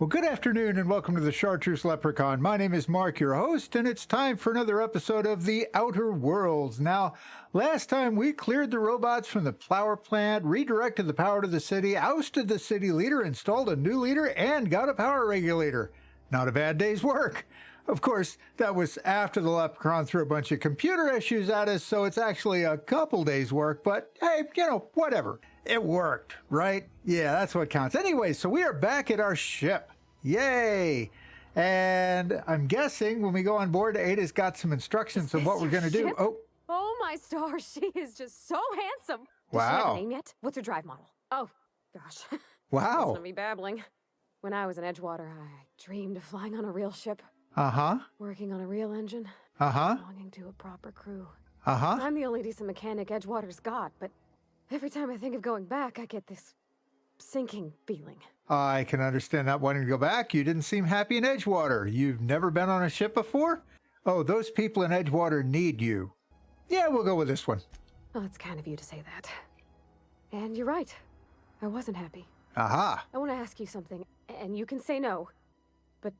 Well, good afternoon and welcome to the Chartreuse Leprechaun. My name is Mark, your host, and it's time for another episode of the Outer Worlds. Now, last time we cleared the robots from the power plant, redirected the power to the city, ousted the city leader, installed a new leader, and got a power regulator. Not a bad day's work. Of course, that was after the Leprechaun threw a bunch of computer issues at us, so it's actually a couple days' work, but hey, whatever. It worked, right? Yeah, that's what counts. Anyway, so we are back at our ship. Yay! And I'm guessing when we go on board, Ada's got some instructions on what we're going to do. Oh, my stars, she is just so handsome. Does Wow. she have a name yet? What's her drive model? Oh, gosh. Wow. Listen to me babbling. When I was in Edgewater, I dreamed of flying on a real ship. Uh-huh. Working on a real engine. Uh-huh. Belonging to a proper crew. Uh-huh. I'm the only decent mechanic Edgewater's got, but every time I think of going back, I get this sinking feeling. I can understand not wanting to go back. You didn't seem happy in Edgewater. You've never been on a ship before? Oh, those people in Edgewater need you. Yeah, we'll go with this one. Well, it's kind of you to say that. And you're right. I wasn't happy. Aha. I want to ask you something, and you can say no. But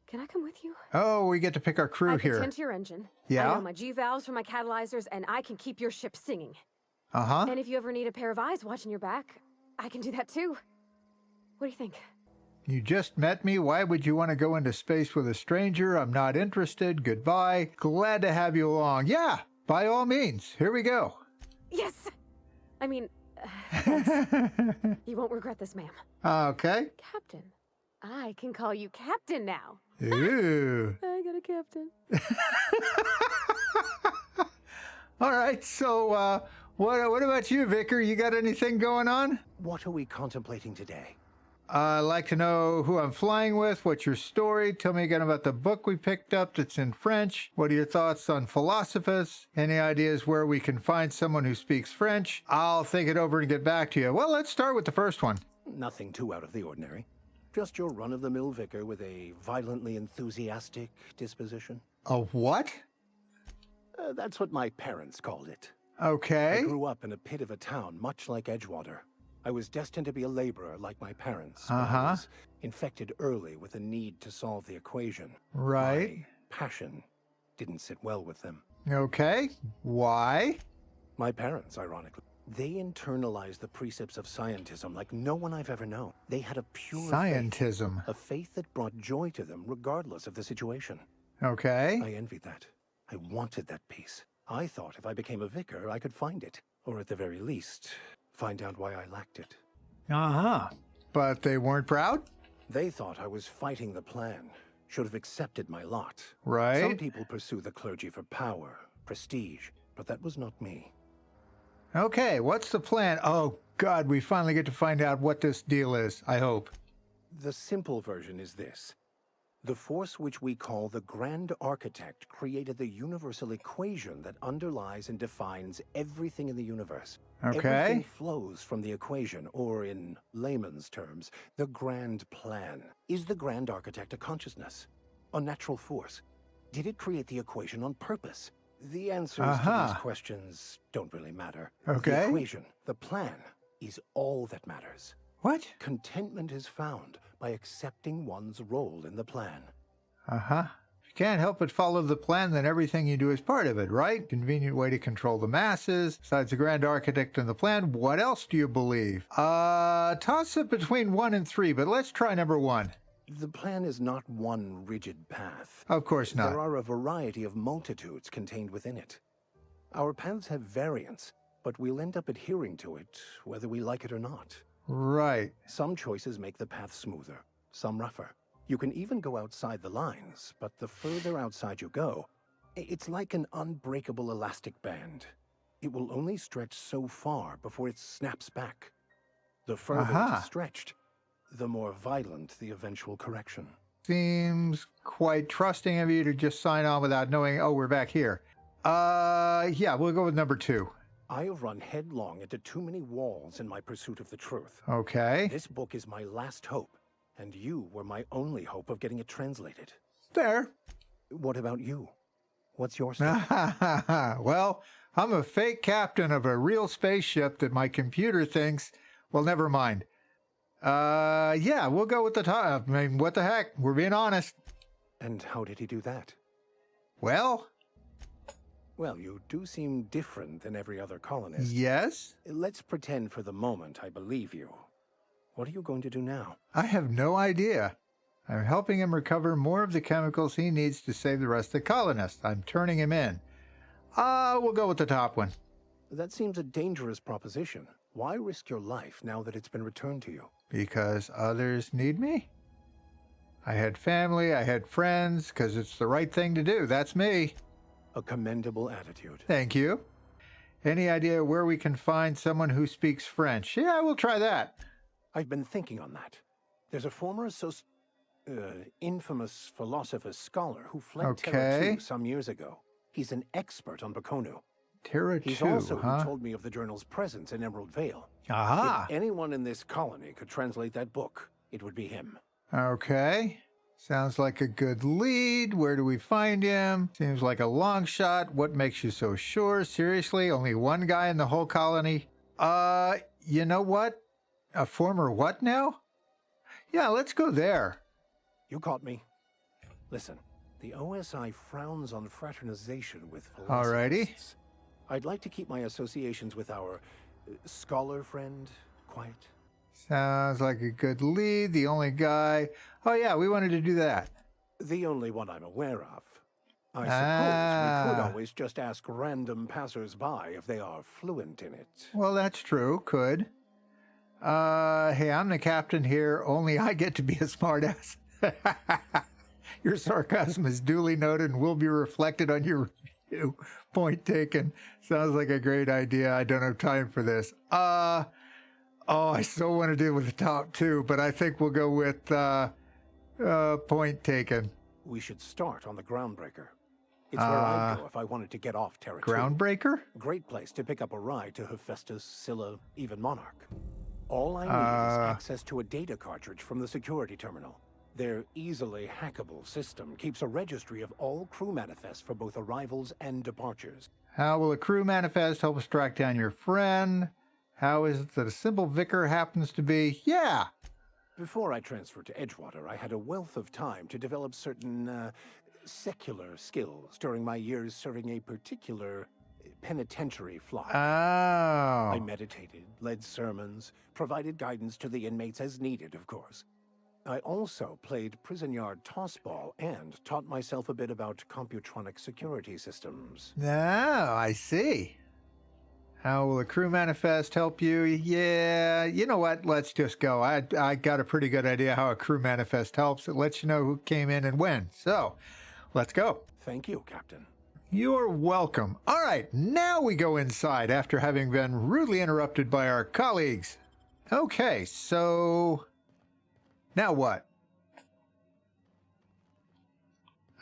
can I come with you? Oh, we get to pick our crew I can here. tend to your engine. Yeah? I know my G-valves for my catalyzers, and I can keep your ship singing. Uh-huh. And if you ever need a pair of eyes watching your back, I can do that too. What do you think? You just met me. Why would you want to go into space with a stranger? I'm not interested. Goodbye. Glad to have you along. Yeah, by all means. Here we go. Yes! I mean, thanks. You won't regret this, ma'am. Okay. Captain. I can call you Captain now. Ooh. I got a captain. All right, so what about you, Vicar? You got anything going on? What are we contemplating today? I'd like to know who I'm flying with. What's your story? Tell me again about the book we picked up that's in French. What are your thoughts on Philosophus? Any ideas where we can find someone who speaks French? I'll think it over and get back to you. Well, let's start with the first one. Nothing too out of the ordinary. Just your run-of-the-mill vicar with a violently enthusiastic disposition. A what? That's what my parents called it. Okay. I grew up in a pit of a town, much like Edgewater. I was destined to be a laborer like my parents. But I was infected early with a need to solve the equation. Right. My passion didn't sit well with them. Okay. Why? My parents, ironically, they internalized the precepts of scientism like no one I've ever known. They had a pure Scientism. faith, a faith that brought joy to them regardless of the situation. Okay. I envied that. I wanted that peace. I thought if I became a vicar, I could find it. Or at the very least, find out why I lacked it. Uh-huh. But they weren't proud? They thought I was fighting the plan, should have accepted my lot. Right. Some people pursue the clergy for power, prestige, but that was not me. Okay, what's the plan? Oh, God, we finally get to find out what this deal is, I hope. The simple version is this. The force which we call the Grand Architect created the universal equation that underlies and defines everything in the universe. Okay. Everything flows from the equation, or in layman's terms, the grand plan. Is the Grand Architect a consciousness? A natural force? Did it create the equation on purpose? The answers to these questions don't really matter. Okay. The equation, the plan, is all that matters. What? Contentment is found by accepting one's role in the plan. Uh-huh. If you can't help but follow the plan, then everything you do is part of it, right? Convenient way to control the masses. Besides the Grand Architect and the plan, what else do you believe? Toss it between 1 and 3, but let's try number 1. The plan is not one rigid path. Of course not. There are a variety of multitudes contained within it. Our paths have variance, but we'll end up adhering to it, whether we like it or not. Right. Some choices make the path smoother, some rougher. You can even go outside the lines, but the further outside you go, it's like an unbreakable elastic band. It will only stretch so far before it snaps back. The further it is stretched, the more violent the eventual correction. Seems quite trusting of you to just sign on without knowing, oh, we're back here. Yeah, we'll go with number 2. I have run headlong into too many walls in my pursuit of the truth. Okay. This book is my last hope, and you were my only hope of getting it translated. There. What about you? What's your story? Well, I'm a fake captain of a real spaceship that my computer thinks, well, never mind. Yeah, we'll go with the top. I mean, what the heck? We're being honest. And how did he do that? Well, Well, you do seem different than every other colonist. yes. Let's pretend for the moment I believe you. What are you going to do now? I have no idea. I'm helping him recover more of the chemicals he needs to save the rest of the colonists. I'm turning him in. We'll go with the top one. That seems a dangerous proposition. Why risk your life now that it's been returned to you? Because others need me. I had family, I had friends, because it's the right thing to do. That's me. A commendable attitude. Thank you. Any idea where we can find someone who speaks French? Yeah, we'll try that. I've been thinking on that. There's a former infamous philosopher scholar who fled Terra 2 some years ago. He's an expert on Bakonu. Terra 2, He's also who told me of the journal's presence in Emerald Vale. Aha. If anyone in this colony could translate that book, it would be him. Okay. Sounds like a good lead. Where do we find him? Seems like a long shot. What makes you so sure? Seriously? Only one guy in the whole colony? You know what? A former what now? Yeah, let's go there. You caught me. Listen, the OSI frowns on fraternization with philosophists. Alrighty. I'd like to keep my associations with our scholar friend quiet. Sounds like a good lead. The only guy. Oh, yeah, we wanted to do that. The only one I'm aware of. I suppose we could always just ask random passers-by if they are fluent in it. Well, that's true. Could. Hey, I'm the captain here. Only I get to be a smartass. Your sarcasm is duly noted and will be reflected on your review. Point taken. Sounds like a great idea. I don't have time for this. I still want to deal with the top two, but I think we'll go with point taken. We should start on the Groundbreaker. It's where I'd go if I wanted to get off Terra 2. Groundbreaker? Great place to pick up a ride to Hephaestus, Scylla, even Monarch. All I need is access to a data cartridge from the security terminal. Their easily hackable system keeps a registry of all crew manifests for both arrivals and departures. How will a crew manifest help us track down your friend? How is it that a simple vicar happens to be? Yeah! Before I transferred to Edgewater, I had a wealth of time to develop certain secular skills during my years serving a particular penitentiary flock. Oh. I meditated, led sermons, provided guidance to the inmates as needed, of course. I also played prison yard tossball and taught myself a bit about computronic security systems. Oh, I see. How will a crew manifest help you? Yeah, you know what? Let's just go. I got a pretty good idea how a crew manifest helps. It lets you know who came in and when. So, let's go. Thank you, Captain. You're welcome. All right, now we go inside after having been rudely interrupted by our colleagues. Okay, so now what?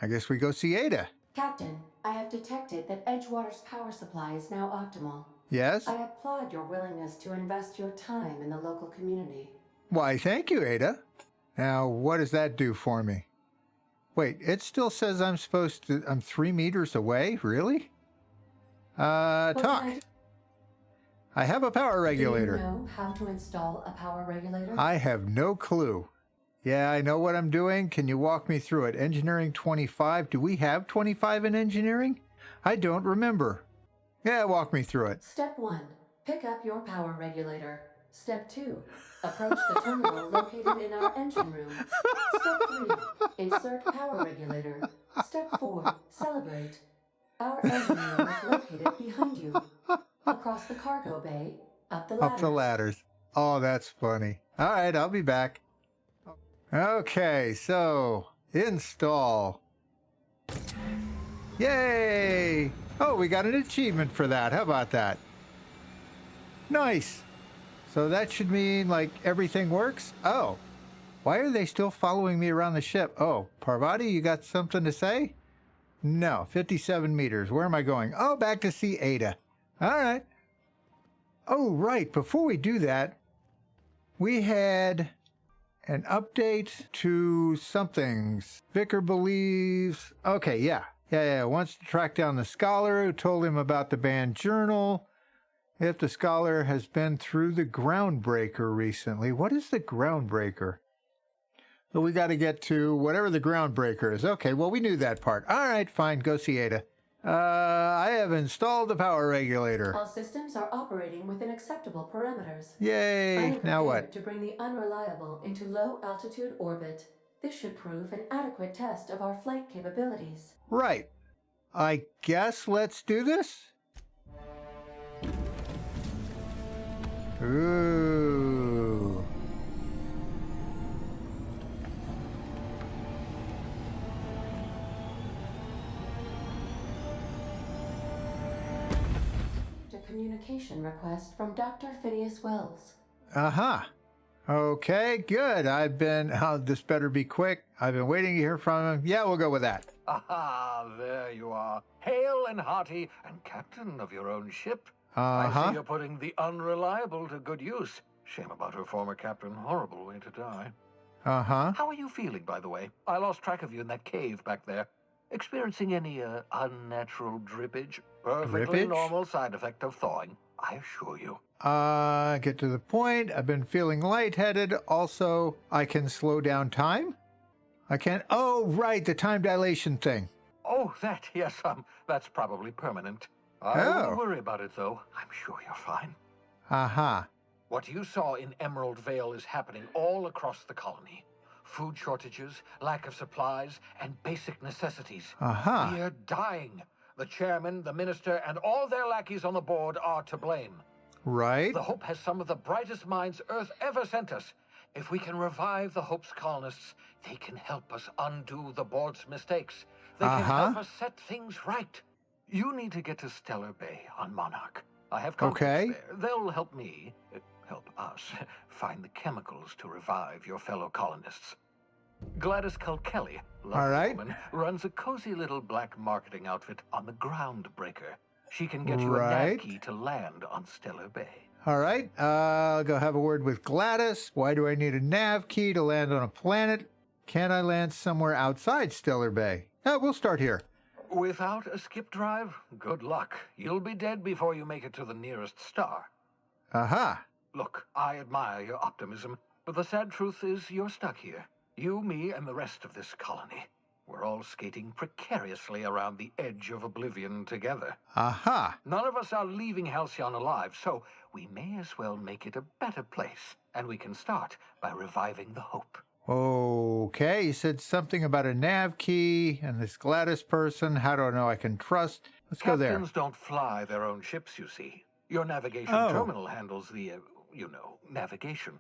I guess we go see Ada. Captain, I have detected that Edgewater's power supply is now optimal. Yes? I applaud your willingness to invest your time in the local community. Why, thank you, Ada. Now, what does that do for me? Wait, it still says I'm 3 meters away? Really? Talk. I have a power regulator. Do you know how to install a power regulator? I have no clue. Yeah, I know what I'm doing. Can you walk me through it? Engineering 25. Do we have 25 in engineering? I don't remember. Yeah, walk me through it. Step 1. Pick up your power regulator. Step 2. Approach the terminal located in our engine room. Step 3. Insert power regulator. Step 4. Celebrate. Our engine room is located behind you. Across the cargo bay, up the ladders. Up the ladders. Oh, that's funny. All right, I'll be back. Okay, so install. Yay! Oh, we got an achievement for that. How about that? Nice. So that should mean, like, everything works? Oh. Why are they still following me around the ship? Oh, Parvati, you got something to say? No, 57 meters. Where am I going? Oh, back to see Ada. All right. Oh, right. Before we do that, we had an update to somethings. Vicar believes... Okay, yeah. Wants to track down the scholar who told him about the banned journal. If the scholar has been through the Groundbreaker recently. What is the Groundbreaker? So we got to get to whatever the Groundbreaker is. Okay, well, we knew that part. All right, fine. Go see Ada. I have installed the power regulator. All systems are operating within acceptable parameters. I Yay. am Now prepared what? to bring the unreliable into low-altitude orbit. This should prove an adequate test of our flight capabilities. Right. I guess let's do this. Ooh. A communication request from Dr. Phineas Wells. Uh-huh. Okay, good. This better be quick. I've been waiting to hear from him. Yeah, we'll go with that. Aha, there you are. Hale and hearty, and captain of your own ship. I Uh-huh. see you're putting the unreliable to good use. Shame about her former captain. Horrible way to die. Uh-huh. How are you feeling, by the way? I lost track of you in that cave back there. Experiencing any unnatural drippage? Perfectly Drippage? normal side effect of thawing, I assure you. Get to the point. I've been feeling lightheaded. Also, I can slow down time? I can. Oh, right, the time dilation thing. Oh, that, yes, that's probably permanent. I Oh. wouldn't worry about it, though. I'm sure you're fine. Uh-huh. What you saw in Emerald Vale is happening all across the colony. Food shortages, lack of supplies, and basic necessities. Uh-huh. We're dying. The chairman, the minister, and all their lackeys on the board are to blame. Right. The Hope has some of the brightest minds Earth ever sent us. If we can revive the Hope's colonists, they can help us undo the board's mistakes. They can help us set things right. You need to get to Stellar Bay on Monarch. I have contacts Okay. there. They'll help me, help us, find the chemicals to revive your fellow colonists. Gladys Culkelly, lovely All right. woman, runs a cozy little black marketing outfit on the Groundbreaker. She can get you a Right. nav key to land on Stellar Bay. All right. I'll go have a word with Gladys. Why do I need a nav key to land on a planet? Can't I land somewhere outside Stellar Bay? We'll start here. Without a skip drive, good luck. You'll be dead before you make it to the nearest star. Aha. Look, I admire your optimism, but the sad truth is you're stuck here. You, me, and the rest of this colony. We're all skating precariously around the edge of oblivion together. Aha. None of us are leaving Halcyon alive, so we may as well make it a better place. And we can start by reviving the Hope. Okay. You said something about a nav key and this Gladys person. How do I know I can trust? Let's go there. Captains don't fly their own ships, you see. Your navigation Oh. terminal handles the, navigation.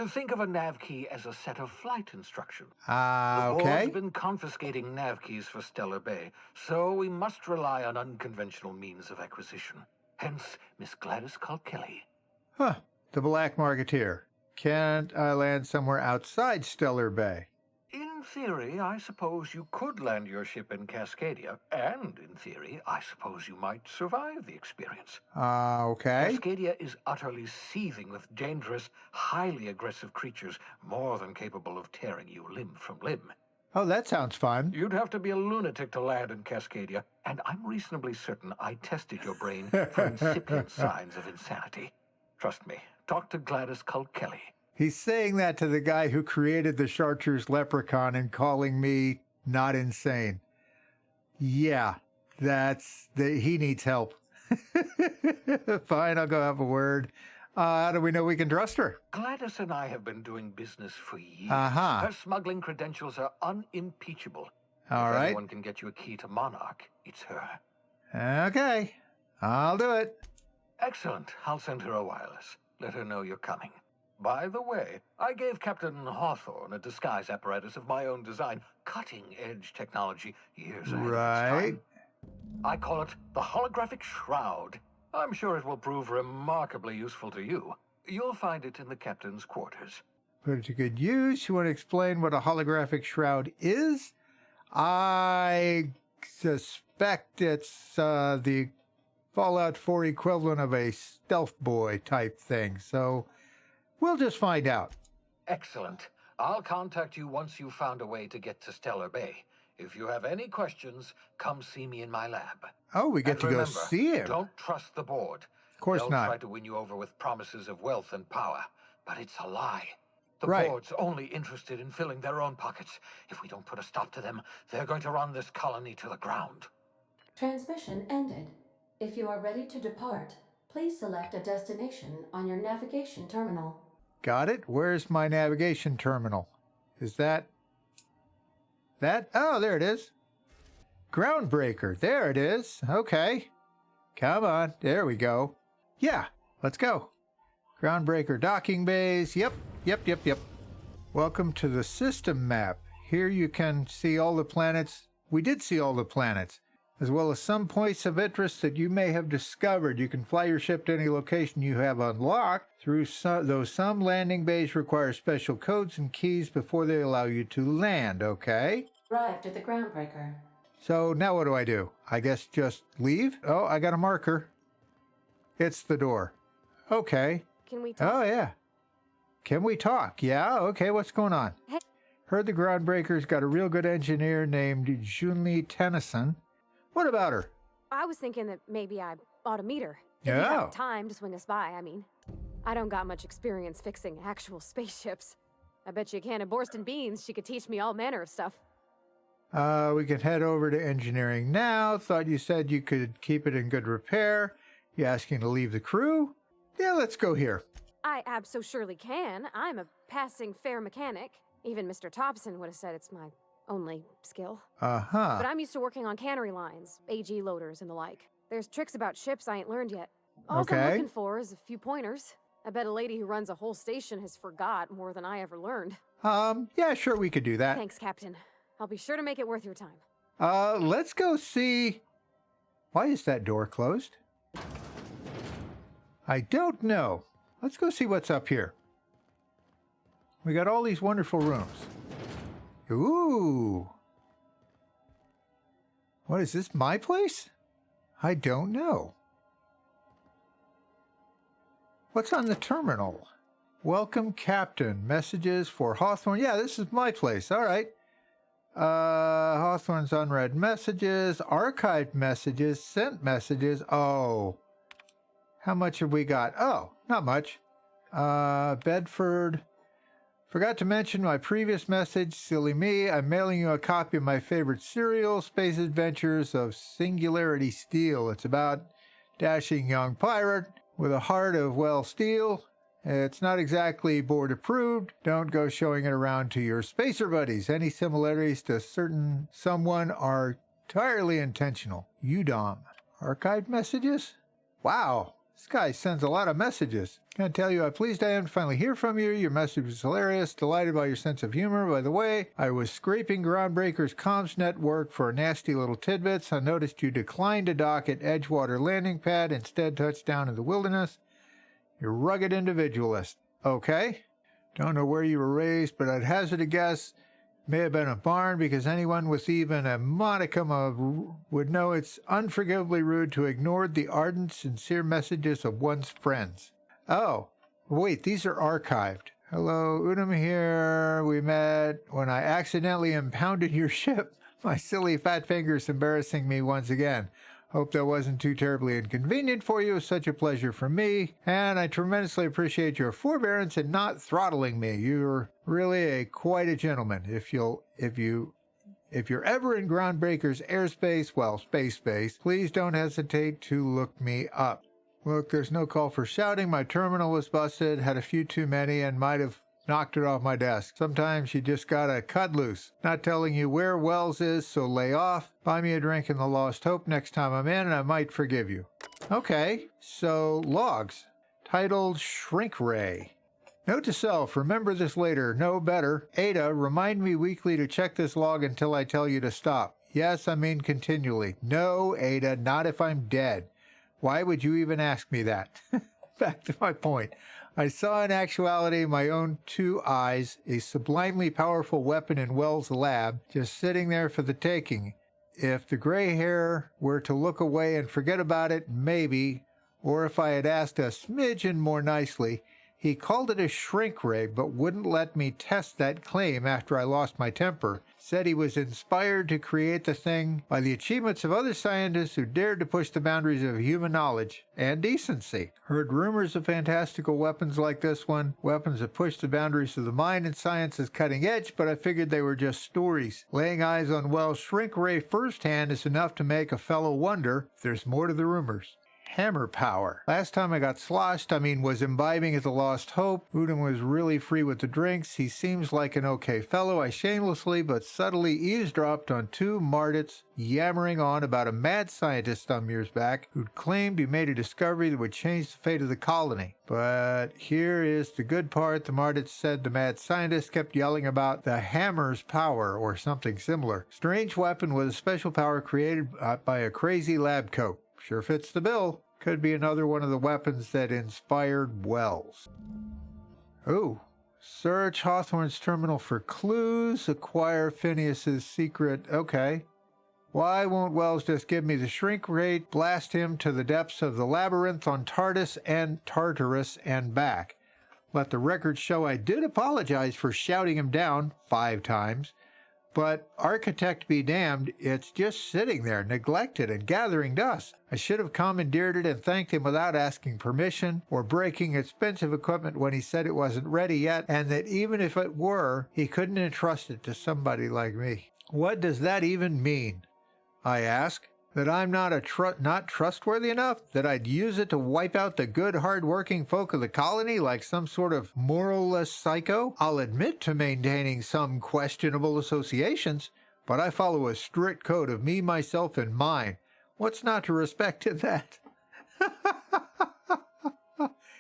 Think of a nav key as a set of flight instructions. The Okay. board's been confiscating nav keys for Stellar Bay, so we must rely on unconventional means of acquisition. Hence, Miss Gladys Culkelly. Huh. The Black Marketeer. Can't I land somewhere outside Stellar Bay? In theory, I suppose you could land your ship in Cascadia, and in theory, I suppose you might survive the experience. Okay. Cascadia is utterly seething with dangerous, highly aggressive creatures, more than capable of tearing you limb from limb. Oh, that sounds fun. You'd have to be a lunatic to land in Cascadia, and I'm reasonably certain I tested your brain for incipient signs of insanity. Trust me, talk to Gladys Culkelly. He's saying that to the guy who created the Chartreuse Leprechaun and calling me not insane. Yeah, he needs help. Fine, I'll go have a word. How do we know we can trust her? Gladys and I have been doing business for years. Uh-huh. Her smuggling credentials are unimpeachable. All if right. anyone can get you a key to Monarch, it's her. Okay, I'll do it. Excellent. I'll send her a wireless. Let her know you're coming. By the way, I gave Captain Hawthorne a disguise apparatus of my own design, cutting-edge technology, years ahead of its Right. time. I call it the holographic shroud. I'm sure it will prove remarkably useful to you. You'll find it in the captain's quarters. Put it to good use. You want to explain what a holographic shroud is? I suspect it's the Fallout 4 equivalent of a stealth boy type thing, so we'll just find out. Excellent. I'll contact you once you've found a way to get to Stellar Bay. If you have any questions, come see me in my lab. Oh, we get And to go remember, see him. Don't trust the board. Of course They'll not. try to win you over with promises of wealth and power, but it's a lie. The Right. board's only interested in filling their own pockets. If we don't put a stop to them, they're going to run this colony to the ground. Transmission ended. If you are ready to depart, please select a destination on your navigation terminal. Got it. Where's my navigation terminal? Is that? Oh, there it is. Groundbreaker. There it is. Okay. Come on. There we go. Yeah, let's go. Groundbreaker docking bays. Yep. Welcome to the system map. Here you can see all the planets. We did see all the planets, as well as some points of interest that you may have discovered. You can fly your ship to any location you have unlocked, though some landing bays require special codes and keys before they allow you to land, okay? Arrived at the Groundbreaker. So now what do? I guess just leave? Oh, I got a marker. It's the door. Okay. Can we talk? Oh, yeah. Can we talk? Yeah, okay, what's going on? Hey. Heard the Groundbreaker's got a real good engineer named Junli Tennyson. What about her? I was thinking that maybe I ought to meet her. If you Yeah. have time to swing us by, I mean. I don't got much experience fixing actual spaceships. I bet you a can of Borston beans she could teach me all manner of stuff. We can head over to engineering now. Thought you said you could keep it in good repair. You asking to leave the crew? Yeah, let's go here. I surely can. I'm a passing fair mechanic. Even Mr. Thompson would have said it's my only skill. Uh-huh. But I'm used to working on cannery lines, AG loaders, and the like. There's tricks about ships I ain't learned yet. All I'm Okay. looking for is a few pointers. I bet a lady who runs a whole station has forgot more than I ever learned. Yeah, sure, we could do that. Thanks, Captain. I'll be sure to make it worth your time. Let's go see... Why is that door closed? I don't know. Let's go see what's up here. We got all these wonderful rooms. Ooh. What is this, my place? I don't know. What's on the terminal? Welcome, Captain. Messages for Hawthorne. Yeah, this is my place. All right. Hawthorne's unread messages, archived messages, sent messages. Oh. How much have we got? Oh, not much. Bedford. Forgot to mention my previous message. Silly me. I'm mailing you a copy of my favorite serial, Space Adventures of Singularity Steel. It's about dashing young pirate with a heart of, well, steel. It's not exactly board approved. Don't go showing it around to your spacer buddies. Any similarities to someone are entirely intentional. UDOM. Archived messages? Wow. This guy sends a lot of messages. Can't tell you how pleased I am to finally hear from you. Your message was hilarious. Delighted by your sense of humor. By the way, I was scraping Groundbreaker's comms network for nasty little tidbits. I noticed you declined to dock at Edgewater landing pad, instead touched down in the wilderness. You're a rugged individualist. Okay. Don't know where you were raised, but I'd hazard a guess. May have been a barn, because anyone with even a modicum of would know it's unforgivably rude to ignore the ardent, sincere messages of one's friends. Oh, wait, these are archived. Hello, Udam here. We met when I accidentally impounded your ship. My silly fat fingers embarrassing me once again. Hope that wasn't too terribly inconvenient for you. It was such a pleasure for me, and I tremendously appreciate your forbearance in not throttling me. You're really quite a gentleman. If you're ever in Groundbreaker's airspace, well, space, please don't hesitate to look me up. Look, there's no call for shouting. My terminal was busted, had a few too many, and might have knocked it off my desk. Sometimes you just gotta cut loose. Not telling you where Wells is, so lay off. Buy me a drink in the Lost Hope next time I'm in, and I might forgive you. Okay, so logs. Titled Shrink Ray. Note to self, remember this later, no better. Ada, remind me weekly to check this log until I tell you to stop. Yes, I mean continually. No, Ada, not if I'm dead. Why would you even ask me that? Back to my point. I saw in actuality my own 2 eyes, a sublimely powerful weapon in Wells' lab, just sitting there for the taking. If the gray hair were to look away and forget about it, maybe, or if I had asked a smidgen more nicely, He called it a shrink ray, but wouldn't let me test that claim after I lost my temper. Said he was inspired to create the thing by the achievements of other scientists who dared to push the boundaries of human knowledge and decency. Heard rumors of fantastical weapons like this one, weapons that push the boundaries of the mind and science is cutting edge, but I figured they were just stories. Laying eyes on Wells' shrink ray firsthand is enough to make a fellow wonder if there's more to the rumors. Hammer power. Last time I got sloshed, was imbibing at the Lost Hope. Udin was really free with the drinks. He seems like an okay fellow. I shamelessly but subtly eavesdropped on two Mardits yammering on about a mad scientist some years back who'd claimed he made a discovery that would change the fate of the colony. But here is the good part. The Mardits said the mad scientist kept yelling about the hammer's power or something similar. Strange weapon with a special power created by a crazy lab coat. Sure fits the bill. Could be another one of the weapons that inspired Wells. Ooh. Search Hawthorne's terminal for clues. Acquire Phineas's secret. Okay. Why won't Wells just give me the shrink rate, blast him to the depths of the labyrinth on Tartarus and back? Let the record show I did apologize for shouting him down 5 times. But architect be damned, it's just sitting there, neglected and gathering dust. I should have commandeered it and thanked him without asking permission or breaking expensive equipment when he said it wasn't ready yet, and that even if it were, he couldn't entrust it to somebody like me. What does that even mean? I ask. That I'm not trustworthy enough? That I'd use it to wipe out the good, hard-working folk of the colony like some sort of moralless psycho? I'll admit to maintaining some questionable associations, but I follow a strict code of me, myself, and mine. What's not to respect in that?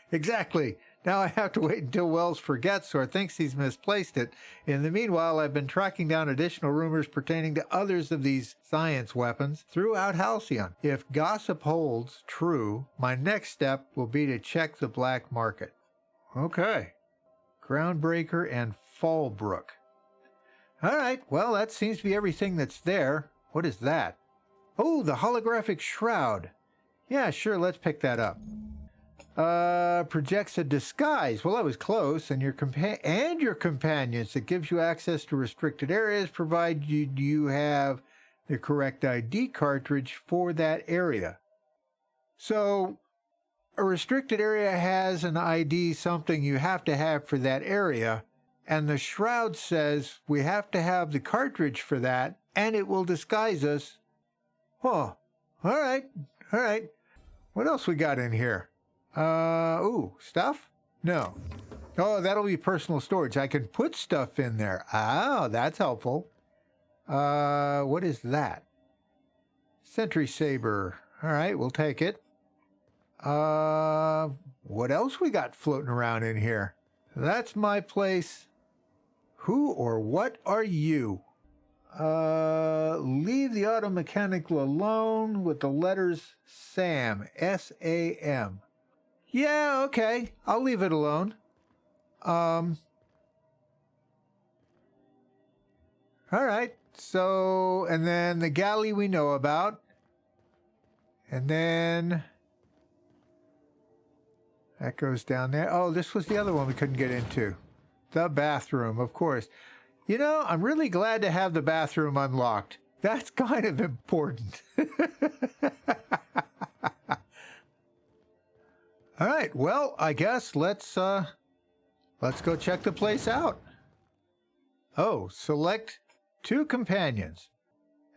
Exactly. Now I have to wait until Wells forgets or thinks he's misplaced it. In the meanwhile, I've been tracking down additional rumors pertaining to others of these science weapons throughout Halcyon. If gossip holds true, my next step will be to check the black market. Okay. Groundbreaker and Fallbrook. All right, well, that seems to be everything that's there. What is that? Oh, the holographic shroud. Yeah, sure, let's pick that up. Projects a disguise. Well, I was close. And your companions. It gives you access to restricted areas, provided you have the correct ID cartridge for that area. So, a restricted area has an ID, something you have to have for that area, and the shroud says we have to have the cartridge for that, and it will disguise us. Oh, all right. What else we got in here? Stuff? No. Oh, that'll be personal storage. I can put stuff in there. Ah, that's helpful. What is that? Sentry Saber. All right, we'll take it. What else we got floating around in here? That's my place. Who or what are you? Leave the auto mechanical alone with the letters SAM. S-A-M. Yeah, okay. I'll leave it alone. All right. So, and then the galley we know about. And then that goes down there. Oh, this was the other one we couldn't get into. The bathroom, of course. You know, I'm really glad to have the bathroom unlocked. That's kind of important. All right, well, I guess let's go check the place out. Oh, select 2 companions.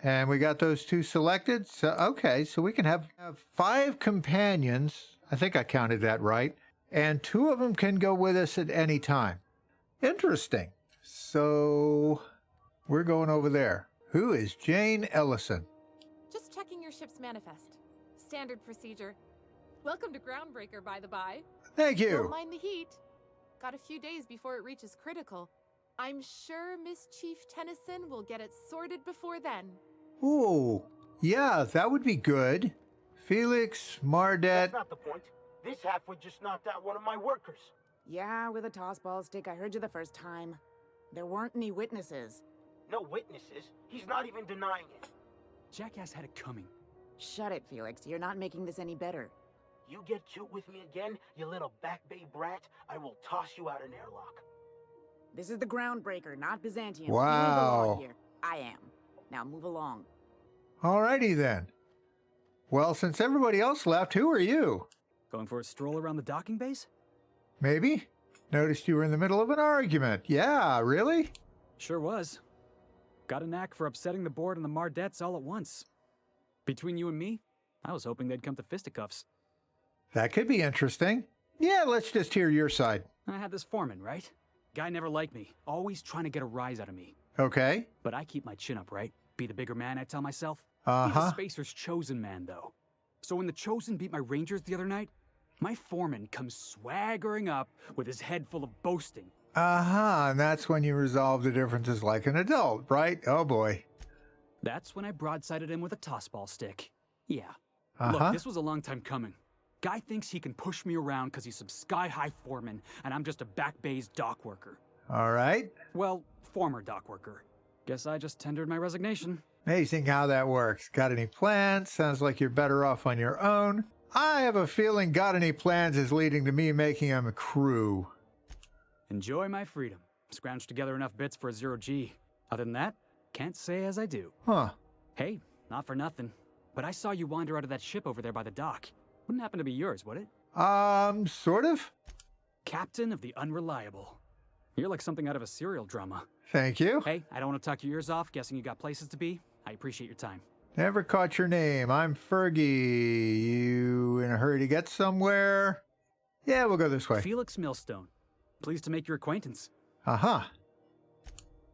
And we got those 2 selected. So, okay, so we can have 5 companions. I think I counted that right. And 2 of them can go with us at any time. Interesting. So, we're going over there. Who is Jane Ellison? Just checking your ship's manifest. Standard procedure. Welcome to Groundbreaker, by the by. Thank you. Don't mind the heat. Got a few days before it reaches critical. I'm sure Miss Chief Tennyson will get it sorted before then. Ooh, yeah, that would be good. Felix, Mardet. That's not the point. This halfwit just knocked out one of my workers. Yeah, with a tossball stick. I heard you the first time. There weren't any witnesses. No witnesses. He's not even denying it. Jackass had it coming. Shut it, Felix. You're not making this any better. You get cute with me again, you little back bay brat, I will toss you out an airlock. This is the Groundbreaker, not Byzantium. Wow. You ain't the law here. I am. Now move along. Alrighty then. Well, since everybody else left, who are you? Going for a stroll around the docking base? Maybe? Noticed you were in the middle of an argument. Yeah, really? Sure was. Got a knack for upsetting the board and the Mardettes all at once. Between you and me, I was hoping they'd come to fisticuffs. That could be interesting. Yeah, let's just hear your side. I had this foreman, right? Guy never liked me, always trying to get a rise out of me. Okay. But I keep my chin up, right? Be the bigger man, I tell myself. Uh-huh. He's a Spacer's chosen man, though. So when the Chosen beat my Rangers the other night, my foreman comes swaggering up with his head full of boasting. Uh-huh, and that's when you resolve the differences like an adult, right? Oh boy. That's when I broadsided him with a tossball stick. Yeah. Uh-huh. Look, this was a long time coming. Guy thinks he can push me around because he's some sky-high foreman, and I'm just a back bay's dock worker. All right. Well, former dock worker. Guess I just tendered my resignation. Amazing how that works. Got any plans? Sounds like you're better off on your own. I have a feeling got any plans is leading to me making him a crew. Enjoy my freedom. Scrounged together enough bits for a 0G. Other than that, can't say as I do. Huh. Hey, not for nothing, but I saw you wander out of that ship over there by the dock. Wouldn't happen to be yours, would it? Sort of. Captain of the Unreliable. You're like something out of a serial drama. Thank you. Hey, I don't want to talk your ears off, guessing you got places to be. I appreciate your time. Never caught your name. I'm Fergie. You in a hurry to get somewhere? Yeah, we'll go this way. Felix Millstone. Pleased to make your acquaintance. Uh-huh.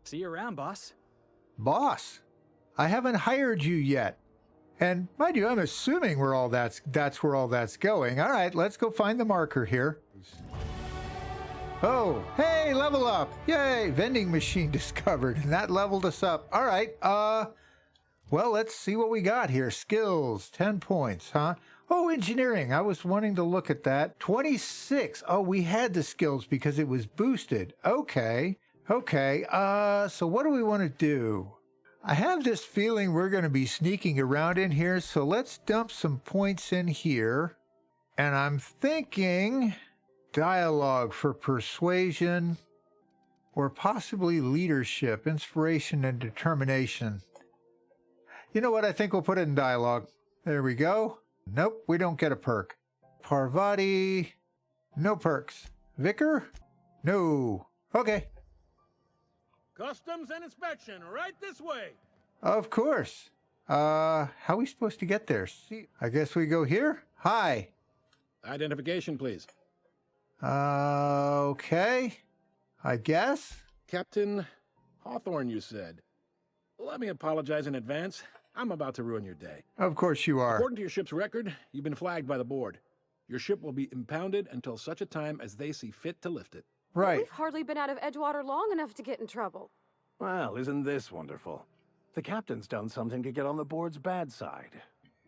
See you around, boss. Boss, I haven't hired you yet. And mind you, I'm assuming that's where all that's going. All right, let's go find the marker here. Oh, hey, level up. Yay, vending machine discovered. And that leveled us up. All right, well, let's see what we got here. Skills, 10 points, huh? Oh, engineering. I was wanting to look at that. 26. Oh, we had the skills because it was boosted. Okay. So what do we want to do? I have this feeling we're going to be sneaking around in here, so let's dump some points in here. And I'm thinking dialogue for persuasion or possibly leadership, inspiration, and determination. You know what? I think we'll put it in dialogue. There we go. Nope, we don't get a perk. Parvati, no perks. Vicar? No. Okay. Customs and inspection, right this way. Of course. How are we supposed to get there? See, I guess we go here? Hi. Identification, please. Okay. I guess. Captain Hawthorne, you said. Let me apologize in advance. I'm about to ruin your day. Of course you are. According to your ship's record, you've been flagged by the board. Your ship will be impounded until such a time as they see fit to lift it. Right. We've hardly been out of Edgewater long enough to get in trouble. Well, isn't this wonderful? The captain's done something to get on the board's bad side.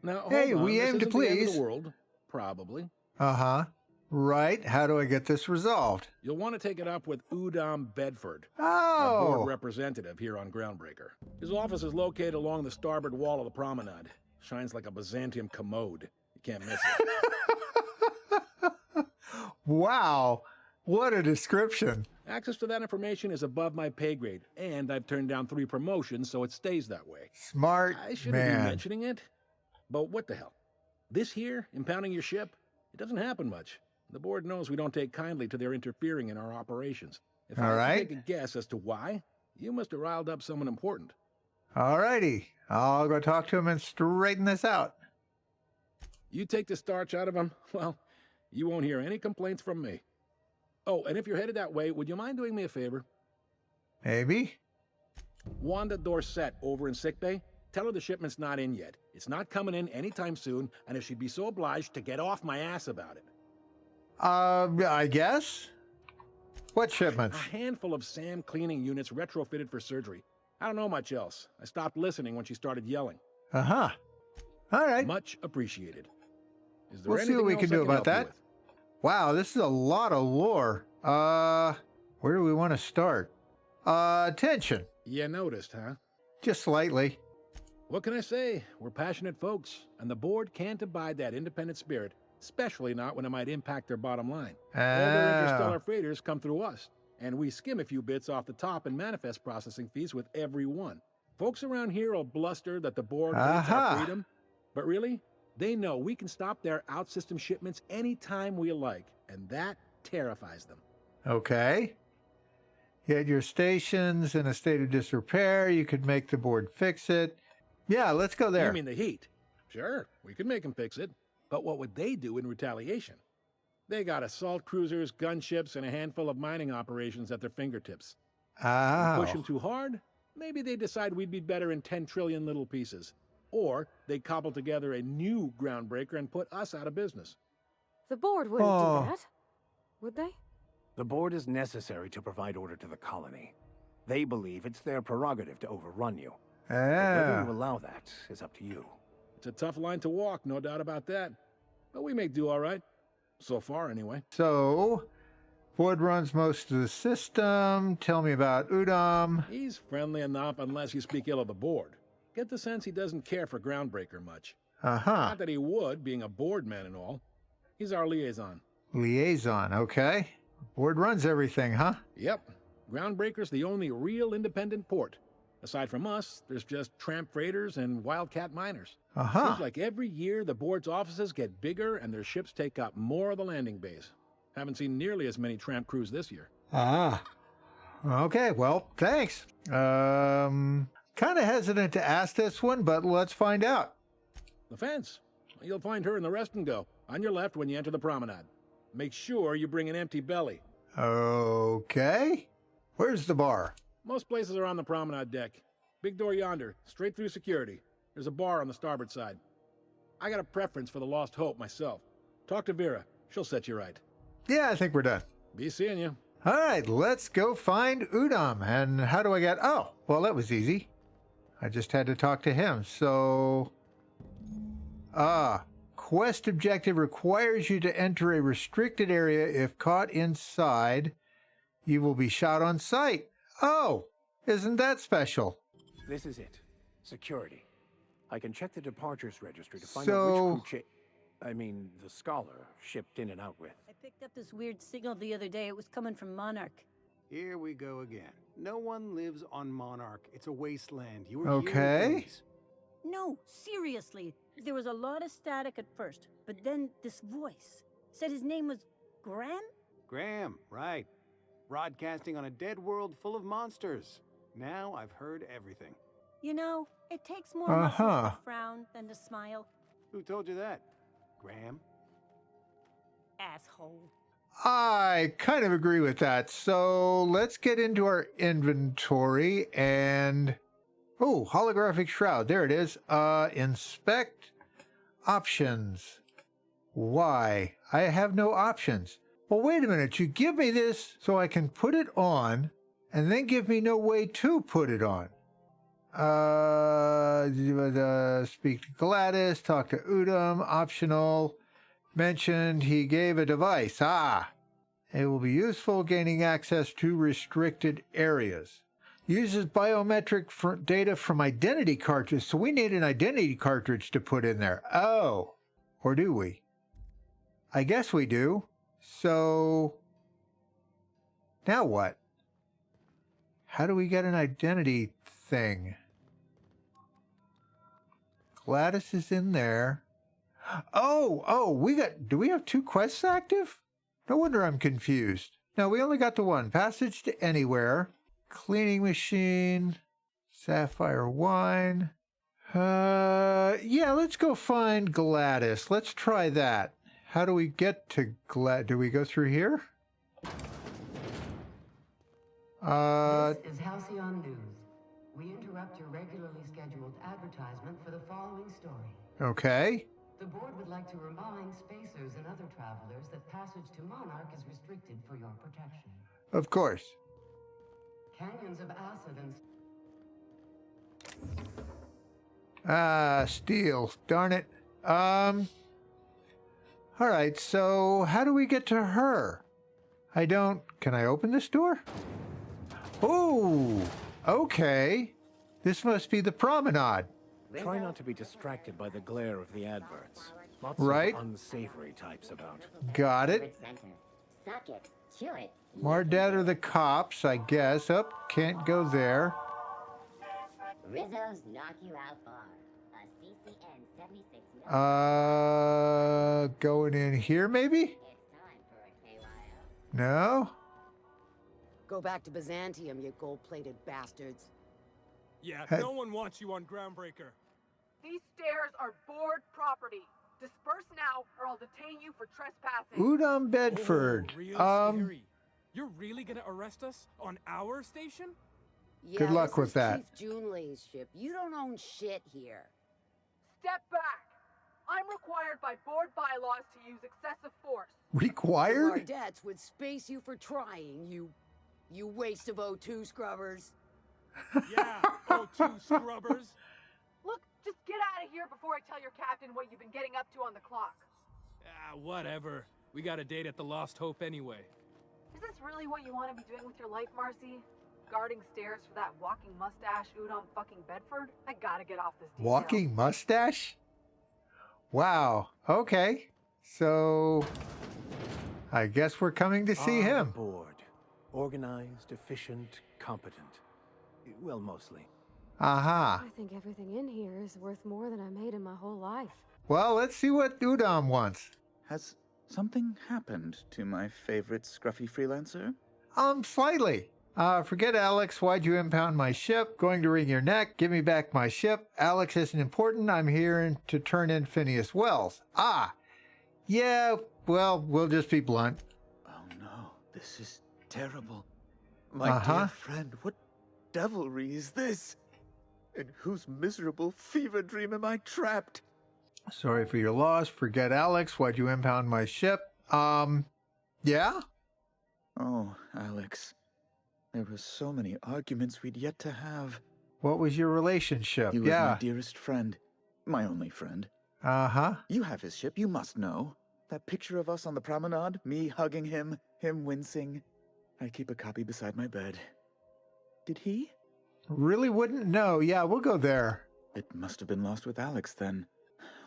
Now, Hey, hold on. we This aim to isn't the end of please. the world, probably. Uh-huh. Right. How do I get this resolved? You'll want to take it up with Udom Bedford, our Oh. board representative here on Groundbreaker. His office is located along the starboard wall of the promenade. Shines like a Byzantium commode. You can't miss it. Wow. What a description. Access to that information is above my pay grade, and I've turned down 3 promotions, so it stays that way. Smart I shouldn't be man. mentioning it, but what the hell? This here, impounding your ship, it doesn't happen much. The board knows we don't take kindly to their interfering in our operations. If I All had right. to take a guess as to why, you must have riled up someone important. All righty. I'll go talk to him and straighten this out. You take the starch out of him, well, you won't hear any complaints from me. Oh, and if you're headed that way, would you mind doing me a favor? Maybe. Wanda Dorset over in sickbay, tell her the shipment's not in yet. It's not coming in anytime soon, and if she'd be so obliged to get off my ass about it. I guess. What shipments? A handful of SAM cleaning units retrofitted for surgery. I don't know much else. I stopped listening when she started yelling. Uh-huh. All right. Much appreciated. Is there We'll see what we anything can else do I about help you that. with? Wow, this is a lot of lore. Where do we want to start? Tension. You noticed, huh? Just slightly. What can I say? We're passionate folks, and the board can't abide that independent spirit especially not when it might impact their bottom line. All their interstellar freighters come through us, and we skim a few bits off the top and manifest processing fees with every one. Folks around here will bluster that the board hates our freedom, but really, they know we can stop their out-system shipments anytime we like, and that terrifies them. Okay. You had your stations in a state of disrepair. You could make the board fix it. Yeah, let's go there. You mean the heat? Sure, we could make them fix it. But what would they do in retaliation? They got assault cruisers, gunships, and a handful of mining operations at their fingertips. Push them too hard? Maybe they decide we'd be better in 10 trillion little pieces. Or they'd cobble together a new Groundbreaker and put us out of business. The board wouldn't do that, would they? The board is necessary to provide order to the colony. They believe it's their prerogative to overrun you. But whether you allow that is up to you. It's a tough line to walk, no doubt about that. But we may do all right. So far, anyway. So, board runs most of the system. Tell me about Udom. He's friendly enough unless you speak ill of the board. Get the sense he doesn't care for Groundbreaker much. Not that he would, being a board man and all. He's our liaison. Liaison, okay. Board runs everything, huh? Yep. Groundbreaker's the only real independent port. Aside from us, there's just tramp freighters and wildcat miners. Seems like every year the board's offices get bigger and their ships take up more of the landing bays. Haven't seen nearly as many tramp crews this year. Okay, well, thanks. Kind of hesitant to ask this one, but let's find out. The fence. You'll find her in the rest and go, on your left when you enter the promenade. Make sure you bring an empty belly. Okay. Where's the bar? Most places are on the promenade deck. Big door yonder, straight through security. There's a bar on the starboard side. I got a preference for the Lost Hope myself. Talk to Vera. She'll set you right. Yeah, I think we're done. Be seeing you. All right, let's go find Udom. And how do I get... Oh, well, that was easy. I just had to talk to him. So... Quest objective requires you to enter a restricted area. If caught inside, you will be shot on sight. Oh, isn't that special? This is it. Security. I can check the departures registry to find out which crew the Scholar shipped in and out with. I picked up this weird signal the other day. It was coming from Monarch. Here we go again. No one lives on Monarch. It's a wasteland. You were okay. No, seriously. There was a lot of static at first, but then this voice said his name was Graham? Graham, right. Broadcasting on a dead world full of monsters. Now I've heard everything. You know, it takes more muscles to frown than to smile. Who told you that? Graham? Asshole. I kind of agree with that. So let's get into our inventory and... Oh, holographic shroud. There it is. Inspect options. Why? I have no options. Well, wait a minute. You give me this so I can put it on and then give me no way to put it on. Speak to Gladys, talk to Udom, optional. Mentioned he gave a device. It will be useful gaining access to restricted areas. Uses biometric data from identity cartridges. So we need an identity cartridge to put in there. Oh, or do we? I guess we do. So now what? How do we get an identity thing? Gladys is in there. Do we have 2 quests active? No wonder I'm confused. No, we only got the one. Passage to Anywhere. Cleaning machine. Sapphire wine. Yeah, let's go find Gladys. Let's try that. How do we get to do we go through here? This is Halcyon News. We interrupt your regularly scheduled advertisement for the following story. Okay. The board would like to remind spacers and other travelers that passage to Monarch is restricted for your protection. Of course. Canyons of acid and... Steel. Darn it. All right, so how do we get to her? Can I open this door? Oh, okay. This must be the promenade. Try not to be distracted by the glare of the adverts. Lots Right. of unsavory types about. Got it. Suck it. Chew it. More dead are the cops, I guess. Up, can't go there. Rizzo's knock you out bar. A CCN 76. Going in here, maybe? It's time for a KYO. No? Go back to Byzantium, you gold-plated bastards. Yeah, Hey. no one wants you on Groundbreaker. These stairs are board property. Disperse now, or I'll detain you for trespassing. Udom Bedford. Oh, real scary. You're really gonna arrest us on our station? Yeah, Good luck this with is that. Chief Junlei's ship. You don't own shit here. Step back. I'm required by board bylaws to use excessive force. Required? Lardets would space you for trying, you waste of O2 scrubbers. Yeah, O2 scrubbers. Look, just get out of here before I tell your captain what you've been getting up to on the clock. Ah, whatever. We got a date at the Lost Hope anyway. Is this really what you want to be doing with your life, Marcy? Guarding stairs for that walking mustache Udom fucking Bedford? I gotta get off this detail. Walking mustache? Wow. Okay. So, I guess we're coming to see The him. board. Organized, efficient, competent. Well, mostly. Aha. I think everything in here is worth more than I made in my whole life. Well, let's see what Udom wants. Has something happened to my favorite scruffy freelancer? Slightly. Forget Alex. Why'd you impound my ship? Going to wring your neck. Give me back my ship. Alex isn't important. I'm here to turn in Phineas Wells. Yeah, well, we'll just be blunt. Oh no, this is terrible. My dear friend, what devilry is this? In whose miserable fever dream am I trapped? Sorry for your loss. Forget Alex. Why'd you impound my ship? Yeah? Oh, Alex. There were so many arguments we'd yet to have. What was your relationship? He was my dearest friend. My only friend. Uh-huh. You have his ship, you must know. That picture of us on the promenade, me hugging him wincing. I keep a copy beside my bed. Did he? Really wouldn't know. Yeah, we'll go there. It must have been lost with Alex then.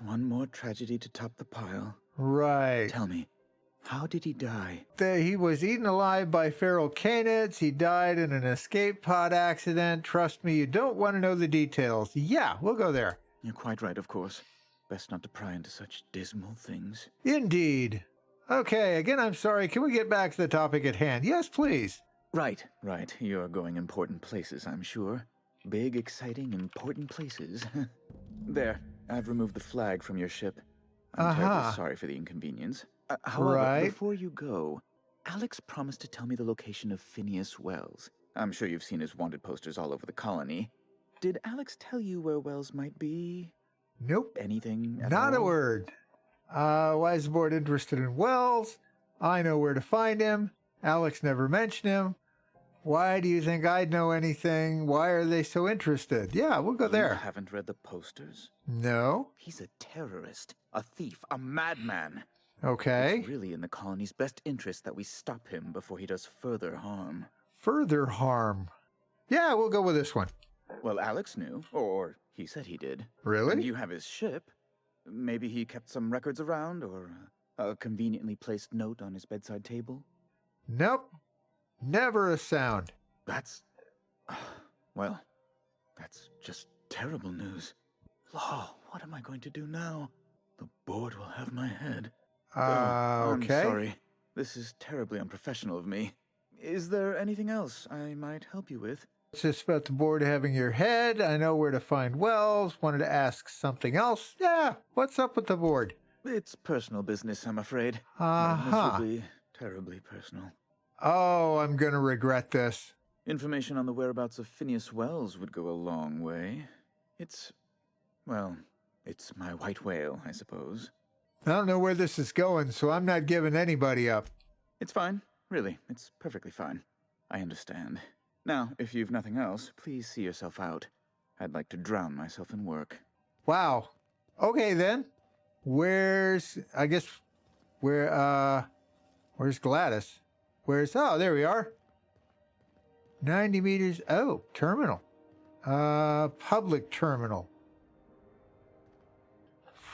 One more tragedy to top the pile. Right. Tell me, how did he die? He was eaten alive by feral canids. He died in an escape pod accident. Trust me, you don't want to know the details. Yeah, we'll go there. You're quite right, of course. Best not to pry into such dismal things. Indeed. Okay, again, I'm sorry. Can we get back to the topic at hand? Yes, please. Right. You're going important places, I'm sure. Big, exciting, important places. There, I've removed the flag from your ship. I'm terribly sorry for the inconvenience. However, before you go, Alex promised to tell me the location of Phineas Wells. I'm sure you've seen his wanted posters all over the colony. Did Alex tell you where Wells might be? Nope. Anything at Not a all? word. Why is the board interested in Wells? I know where to find him. Alex never mentioned him. Why do you think I'd know anything? Why are they so interested? Yeah, we'll go there. You haven't read the posters? No. He's a terrorist, a thief, a madman. Okay. It's really in the colony's best interest that we stop him before he does further harm. Further harm. Yeah, we'll go with this one. Well, Alex knew, or he said he did. Really? And you have his ship. Maybe he kept some records around, or a conveniently placed note on his bedside table? Nope. Never a sound. That's... well, that's just terrible news. Law, what am I going to do now? The board will have my head. Okay. I'm sorry. This is terribly unprofessional of me. Is there anything else I might help you with? It's just about the board having your head. I know where to find Wells. Wanted to ask something else. Yeah, what's up with the board? It's personal business, I'm afraid. Miserably, terribly personal. Oh, I'm gonna regret this. Information on the whereabouts of Phineas Wells would go a long way. It's my white whale, I suppose. I don't know where this is going, so I'm not giving anybody up. It's fine. Really, it's perfectly fine. I understand. Now, if you've nothing else, please see yourself out. I'd like to drown myself in work. Wow. Okay, then. Where's Gladys? Oh, there we are. 90 meters. Oh, terminal. Public terminal.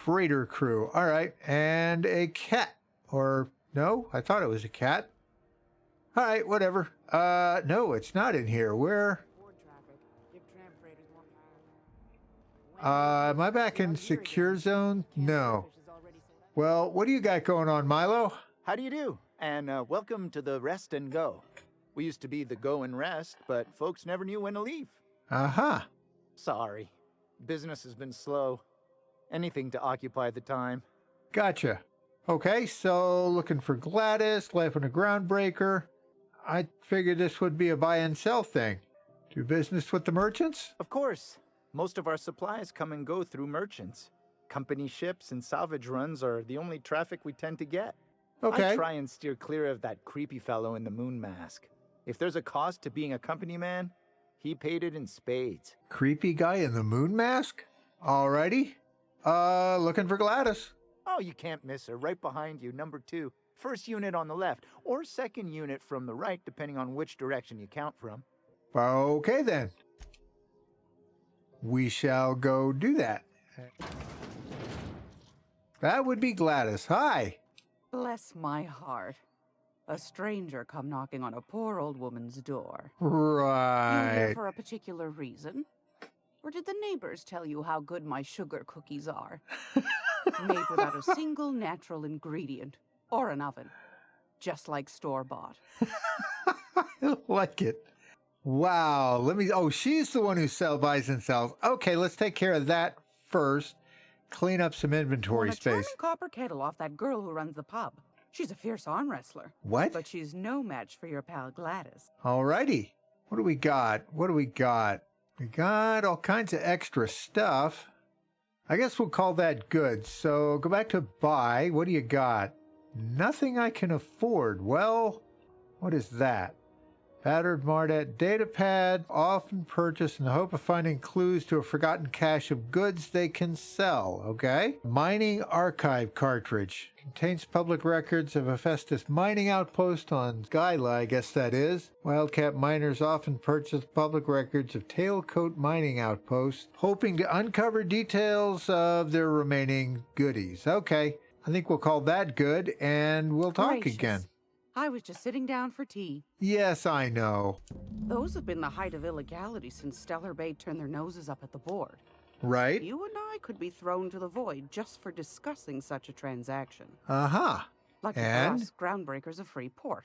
freighter crew. All right, and a cat. Or, no, I thought it was a cat. All right, whatever. No, it's not in here. Where? Am I back in secure zone? No. Well, what do you got going on, Milo? How do you do? And welcome to the Rest and Go. We used to be the Go and Rest, but folks never knew when to leave. Uh-huh. Sorry. Business has been slow. Anything to occupy the time. Gotcha. Okay, so looking for Gladys, life on a Groundbreaker. I figured this would be a buy and sell thing. Do business with the merchants? Of course. Most of our supplies come and go through merchants. Company ships and salvage runs are the only traffic we tend to get. Okay. I try and steer clear of that creepy fellow in the moon mask. If there's a cost to being a company man, he paid it in spades. Creepy guy in the moon mask? Alrighty. Looking for Gladys. Oh, you can't miss her. Right behind you, number 2. First unit on the left, or second unit from the right, depending on which direction you count from. Okay, then. We shall go do that. That would be Gladys. Hi. Bless my heart. A stranger come knocking on a poor old woman's door. You Right. here for a particular reason? Or did the neighbors tell you how good my sugar cookies are? Made without a single natural ingredient or an oven. Just like store-bought. I like it. Wow. Oh, she's the one who buys and sells. Okay, let's take care of that first. Clean up some inventory Want a charming space. copper kettle off that girl who runs the pub. She's a fierce arm wrestler. What? But she's no match for your pal Gladys. Alrighty. What do we got? We got all kinds of extra stuff. I guess we'll call that good. So go back to buy. What do you got? Nothing I can afford. Well, what is that? Battered Mardet datapad, often purchased in the hope of finding clues to a forgotten cache of goods they can sell. Okay. Mining archive cartridge. Contains public records of a Festus mining outpost on Skyla, I guess that is. Wildcat miners often purchase public records of Tailcoat mining outposts, hoping to uncover details of their remaining goodies. Okay. I think we'll call that good, and we'll talk Gracious. again. I was just sitting down for tea. Yes, I know. Those have been the height of illegality since Stellar Bay turned their noses up at the board. Right? You and I could be thrown to the void just for discussing such a transaction. Uh-huh. Lucky And? for us, Groundbreaker's a free port.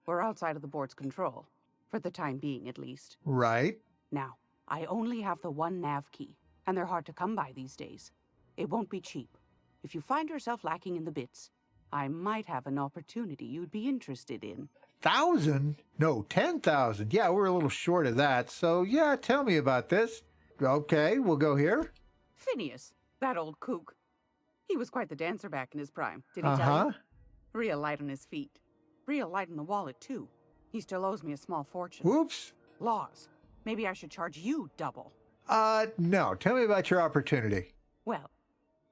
We're outside of the board's control. For the time being, at least. Right. Now, I only have the one nav key, and they're hard to come by these days. It won't be cheap. If you find yourself lacking in the bits, I might have an opportunity you'd be interested in. 1,000? No, 10,000. Yeah, we're a little short of that. So, yeah, tell me about this. Okay, we'll go here. Phineas, that old kook. He was quite the dancer back in his prime, did he tell Uh-huh. you? Real light on his feet. Real light on the wallet, too. He still owes me a small fortune. Whoops. Laws. Maybe I should charge you double. No. Tell me about your opportunity. Well,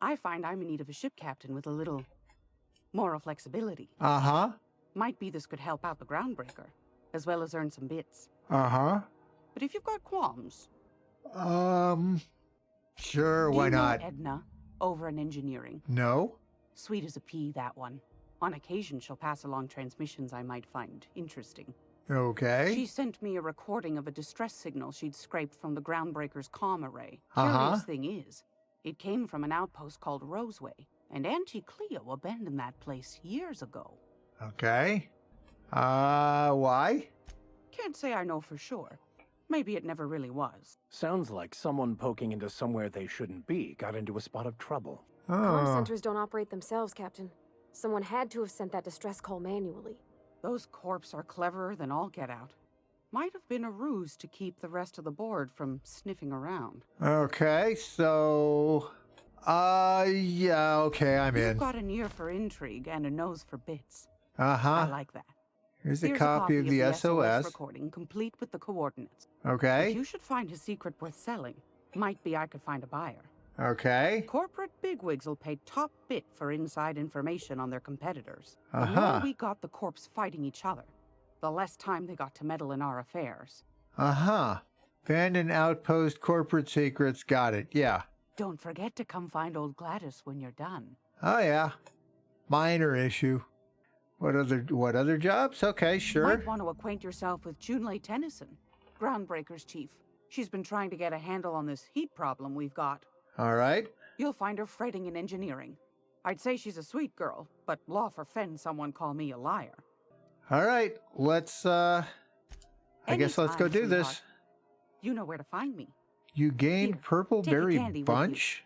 I find I'm in need of a ship captain with a little moral flexibility. Uh-huh. Might be this could help out the Groundbreaker, as well as earn some bits. Uh-huh. But if you've got qualms... Sure, Do why you know not? Edna, over in engineering? No? Sweet as a pea, that one. On occasion, she'll pass along transmissions I might find interesting. Okay. She sent me a recording of a distress signal she'd scraped from the Groundbreaker's comm array. Uh-huh. Curious thing is, it came from an outpost called Roseway, and Auntie Cleo abandoned that place years ago. Okay. Why? Can't say I know for sure. Maybe it never really was. Sounds like someone poking into somewhere they shouldn't be got into a spot of trouble. Comm centers don't operate themselves, Captain. Someone had to have sent that distress call manually. Those corps are cleverer than all get out. Might have been a ruse to keep the rest of the board from sniffing around. Okay, so... yeah, okay, I'm You've in. got an ear for intrigue and a nose for bits. Uh-huh. I like that. Here's a copy of the SOS. Recording, complete with the coordinates. Okay. If you should find a secret worth selling, might be I could find a buyer. Okay. Corporate bigwigs will pay top bit for inside information on their competitors. The Uh-huh. more we got the corps fighting each other, the less time they got to meddle in our affairs. Uh-huh. Abandoned outpost, corporate secrets, got it, yeah. Don't forget to come find old Gladys when you're done. Oh, yeah. Minor issue. What other jobs? Okay, sure. Might want to acquaint yourself with Junlei Tennyson, Groundbreaker's chief. She's been trying to get a handle on this heat problem we've got. All right. You'll find her fretting in engineering. I'd say she's a sweet girl, but law forfend someone call me a liar. All right, let's, I guess let's go do this. You know where to find me. You gained Here, Purple take a Berry candy with Bunch?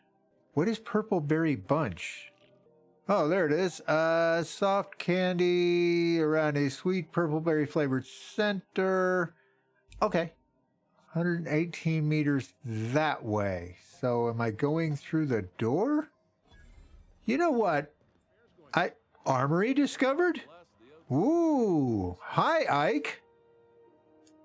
What is Purple Berry Bunch? Oh, there it is. Soft candy around a sweet purple berry flavored center. Okay. 118 meters that way. So am I going through the door? You know what? Armory discovered? Ooh. Hi, Ike.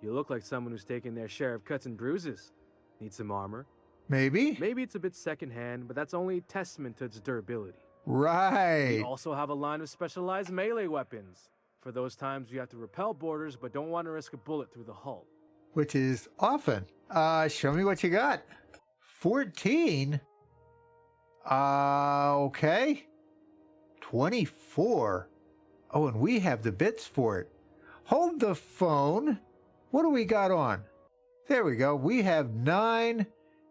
You look like someone who's taken their share of cuts and bruises. Need some armor? Maybe. Maybe it's a bit secondhand, but that's only testament to its durability. Right. We also have a line of specialized melee weapons. For those times you have to repel boarders, but don't want to risk a bullet through the hull. Which is often. Show me what you got. 14? Okay. 24. Oh, and we have the bits for it. Hold the phone. What do we got on? There we go. We have 9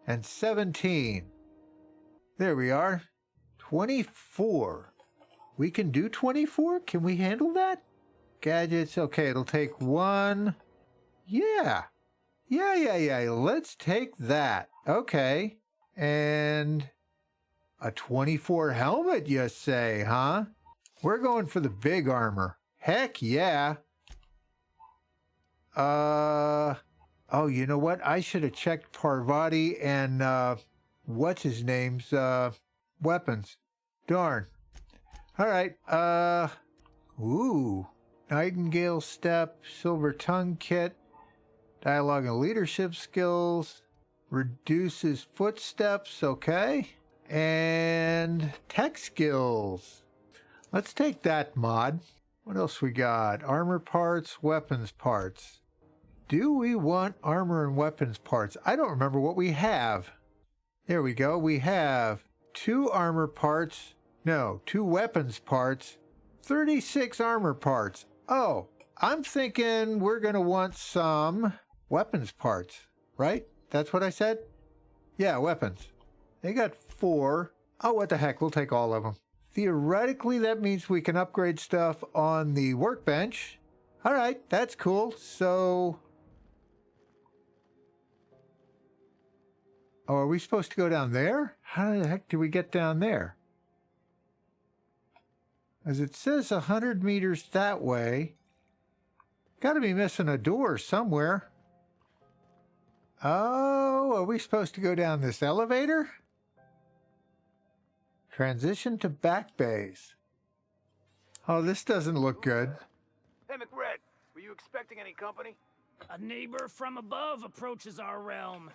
and 17. There we are. 24. We can do 24? Can we handle that? Gadgets. Okay, it'll take 1. Yeah. Yeah. Let's take that. Okay. And a 24 helmet, you say, huh? We're going for the big armor. Heck yeah. Oh, you know what? I should have checked Parvati and, what's his name's, weapons. Darn. All right. Ooh. Nightingale Step, Silver Tongue Kit, Dialogue and Leadership Skills, reduces footsteps, okay. And tech skills. Let's take that mod. What else we got? Armor parts, weapons parts. Do we want armor and weapons parts? I don't remember what we have. There we go. We have 2 armor parts. No, 2 weapons parts. 36 armor parts. Oh, I'm thinking we're going to want some weapons parts, right? That's what I said? Yeah, weapons. They got 4. Oh, what the heck? We'll take all of them. Theoretically, that means we can upgrade stuff on the workbench. All right, that's cool. So... oh, are we supposed to go down there? How the heck do we get down there? As it says 100 meters that way. Got to be missing a door somewhere. Oh, are we supposed to go down this elevator? Transition to back bays. Oh, this doesn't look good. Hey, McRed, were you expecting any company? A neighbor from above approaches our realm.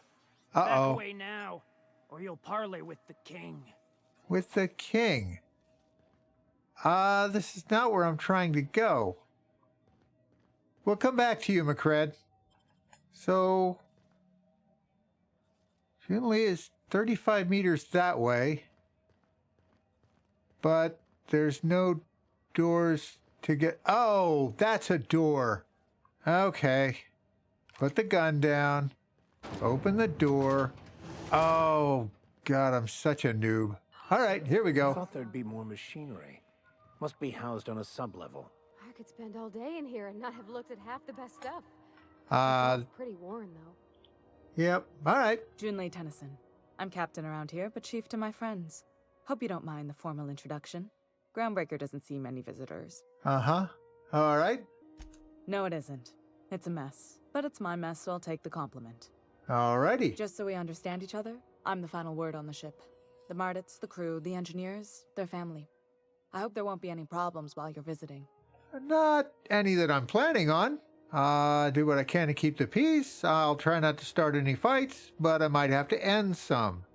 Uh-oh. Back away now, or you'll parley with the king. With the king? This is not where I'm trying to go. We'll come back to you, McRed. So, Finley is 35 meters that way, but there's no doors to get... oh, that's a door. Okay. Put the gun down. Open the door. Oh, God, I'm such a noob. All right, here we I go. thought there'd be more machinery. Must be housed on a sublevel. I could spend all day in here and not have looked at half the best stuff. Uh, It's all pretty worn, though. Yep, all right. Junlei Tennyson. I'm captain around here, but chief to my friends. Hope you don't mind the formal introduction. Groundbreaker doesn't see many visitors. Uh-huh. All right. No, it isn't. It's a mess. But it's my mess, so I'll take the compliment. All righty. Just so we understand each other, I'm the final word on the ship. The Mardits, the crew, the engineers, their family. I hope there won't be any problems while you're visiting. Not any that I'm planning on. Do what I can to keep the peace. I'll try not to start any fights, but I might have to end some.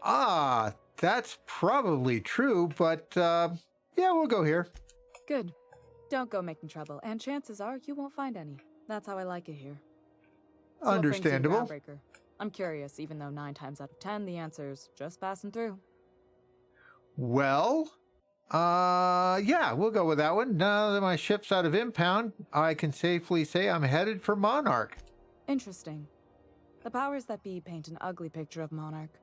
That's probably true, but, yeah, we'll go here. Good. Don't go making trouble, and chances are you won't find any. That's how I like it here. So Understandable. What brings you to Groundbreaker? I'm curious, even though 9 times out of 10 the answer's just passing through. Well, yeah, we'll go with that one. Now that my ship's out of impound, I can safely say I'm headed for Monarch. Interesting. The powers that be paint an ugly picture of Monarch.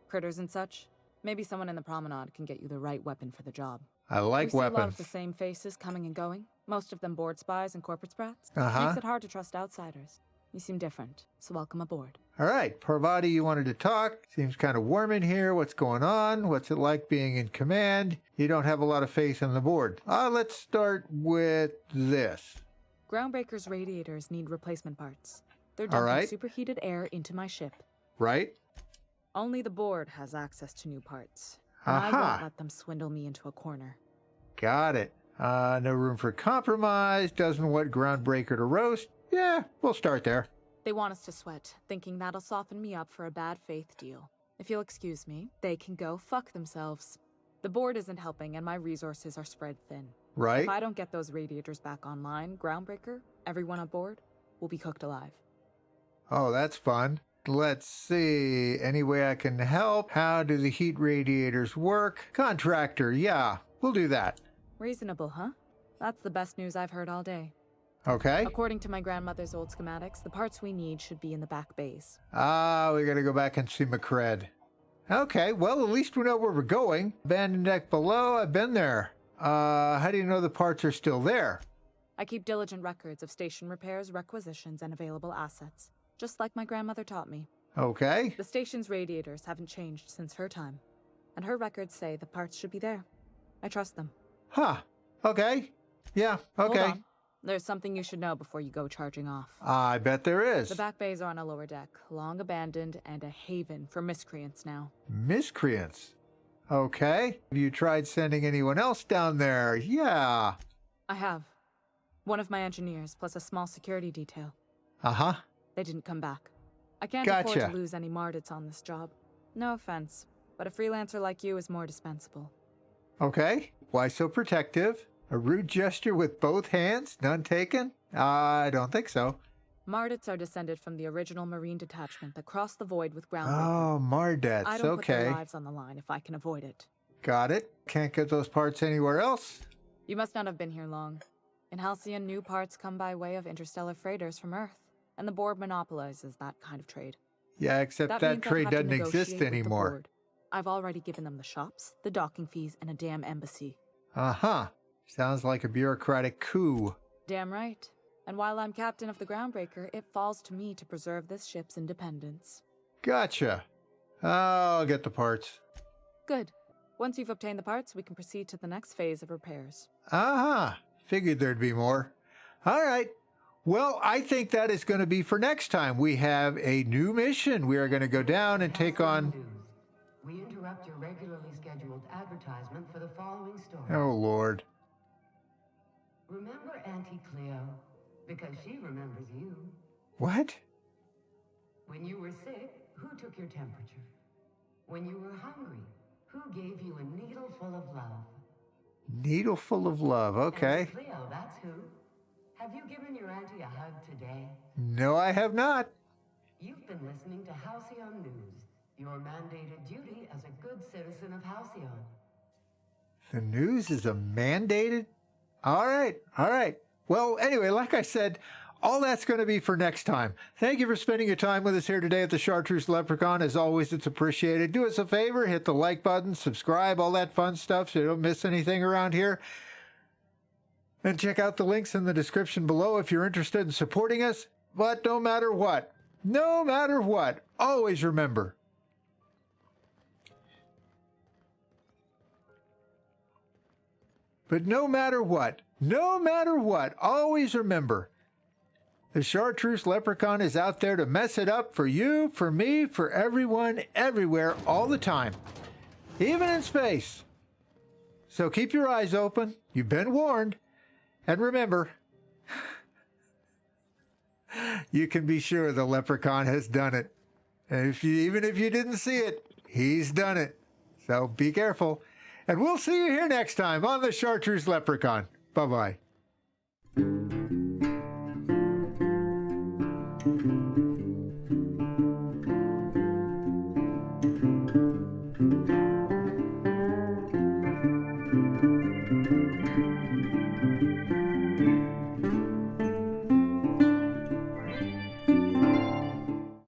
Critters and such. Maybe someone in the promenade can get you the right weapon for the job. I like we see weapons. a lot of the same faces coming and going. Most of them board spies and corporate sprats. Uh-huh. Makes it hard to trust outsiders. You seem different, so welcome aboard. All right, Parvati, you wanted to talk. Seems kind of warm in here. What's going on? What's it like being in command? You don't have a lot of faith in the board. Let's start with this. Groundbreaker's radiators need replacement parts. They're All dumping right. superheated air into my ship. Right? Only the board has access to new parts. And I Aha. won't let them swindle me into a corner. Got it. No room for compromise. Doesn't want Groundbreaker to roast. Yeah, we'll start there. They want us to sweat, thinking that'll soften me up for a bad faith deal. If you'll excuse me, they can go fuck themselves. The board isn't helping and my resources are spread thin. Right? If I don't get those radiators back online, Groundbreaker, everyone aboard, will be cooked alive. Oh, that's fun. Let's see. Any way I can help? How do the heat radiators work? Contractor, yeah, we'll do that. Reasonable, huh? That's the best news I've heard all day. Okay. According to my grandmother's old schematics, the parts we need should be in the back bays. We gotta go back and see McCred. Okay, well, at least we know where we're going. Abandoned deck below, I've been there. How do you know the parts are still there? I keep diligent records of station repairs, requisitions, and available assets, just like my grandmother taught me. Okay. The station's radiators haven't changed since her time, and her records say the parts should be there. I trust them. Huh. Okay. Yeah, okay. Hold on. There's something you should know before you go charging off. I bet there is. The back bays are on a lower deck, long abandoned, and a haven for miscreants now. Miscreants? Okay. Have you tried sending anyone else down there? Yeah. I have. One of my engineers, plus a small security detail. Uh-huh. They didn't come back. I can't afford to lose any Mardits on this job. No offense, but a freelancer like you is more dispensable. Okay. Why so protective? A rude gesture with both hands? None taken? I don't think so. Mardits are descended from the original Marine detachment that crossed the void with Groundbreaker. Oh, Mardets. I don't put their Okay. lives on the line if I can avoid it. Got it. Can't get those parts anywhere else? You must not have been here long. In Halcyon, new parts come by way of interstellar freighters from Earth, and the board monopolizes that kind of trade. Yeah, except that means I'd trade have to doesn't exist negotiate with the anymore. board. I've already given them the shops, the docking fees, and a damn embassy. Uh-huh. Sounds like a bureaucratic coup. Damn right. And while I'm captain of the Groundbreaker, it falls to me to preserve this ship's independence. Gotcha. I'll get the parts. Good. Once you've obtained the parts, we can proceed to the next phase of repairs. Uh-huh. Figured there'd be more. All right. Well, I think that is going to be for next time. We have a new mission. We are going to go down and take on... We interrupt your regularly scheduled advertisement for the following story. Oh, Lord. Remember Auntie Cleo? Because she remembers you. What? When you were sick, who took your temperature? When you were hungry, who gave you a needle full of love? Needle full of love. Okay. Auntie Cleo, that's who. Have you given your auntie a hug today? No, I have not. You've been listening to Halcyon News, your mandated duty as a good citizen of Halcyon. The news is a mandated? All right. All right. Well, anyway, like I said, all that's going to be for next time. Thank you for spending your time with us here today at the Chartreuse Leprechaun. As always, it's appreciated. Do us a favor, hit the like button, subscribe, all that fun stuff so you don't miss anything around here. And check out the links in the description below if you're interested in supporting us. But no matter what, always remember, always remember, the Chartreuse Leprechaun is out there to mess it up for you, for me, for everyone, everywhere, all the time. Even in space. So keep your eyes open. You've been warned. And remember, you can be sure the Leprechaun has done it. And even if you didn't see it, he's done it. So be careful. And we'll see you here next time on the Chartreuse Leprechaun. Bye-bye. Bye.